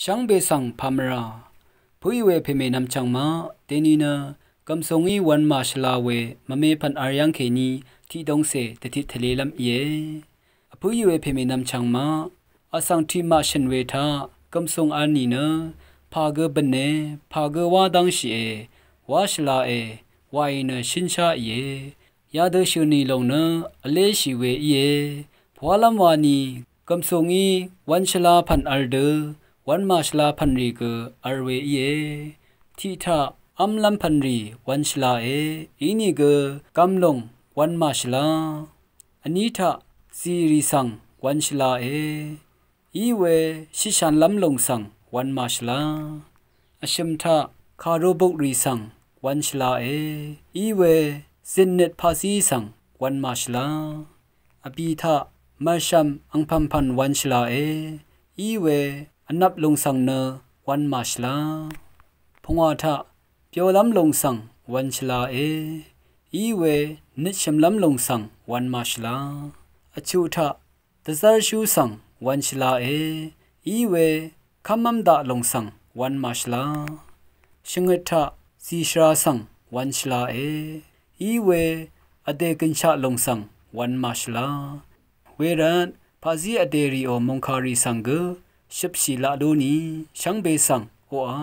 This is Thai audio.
ช่างเบสังพามราผู้อยู่เวเพเมนำจังมาเตนีนะกำทรงอีวันมาชลาเวมเมพันอายังเคนีที่ดงเสตติทะเลลำเยผู้อยู่เวเพเมนำจังมาอาสังที่มาชันเวทากำทรงอานีนะพาเกบันเนพาเกวาดังชีเอวาชลาเอวายนะชินชาเยยาเดชูนีลงนะอเลชีเวเยพวาลำวานีกำทรงอีวันชลาพันอัลเดวันมาชลาพันรีกอารเวเยที่ท่าอัมลัมพันรีวันชลาเออีนี่กกำลงวันมาชลาอันนี้ท่าซีรีสังวันชลาเออีเวชิชันลำลงสังวันมาชลาอชิมท่าคาโรบุกรีสังวันชลาเออีเวซินเนตภาษีสังวันมาชลาอปีท่ามาชัมอังพัมพันวันชลาเออีเวอันนับลงสังเนวันมาชลาพงอาทะเปียวลำลงสังวันชลาเออีเวนิชมลำลงสังวันมาชลาอชูทะตะซาร์ชูสังวันชลาเออีเวคำมัมดาลงสังวันมาชลาชงเทะซีชราสังวันชลาเออีเวอเดกินชะลงสังวันมาชลาเวรันพาซีอเดรีโอมงคารีสังเกชิบชีลาโดนีช่างเบสังโออา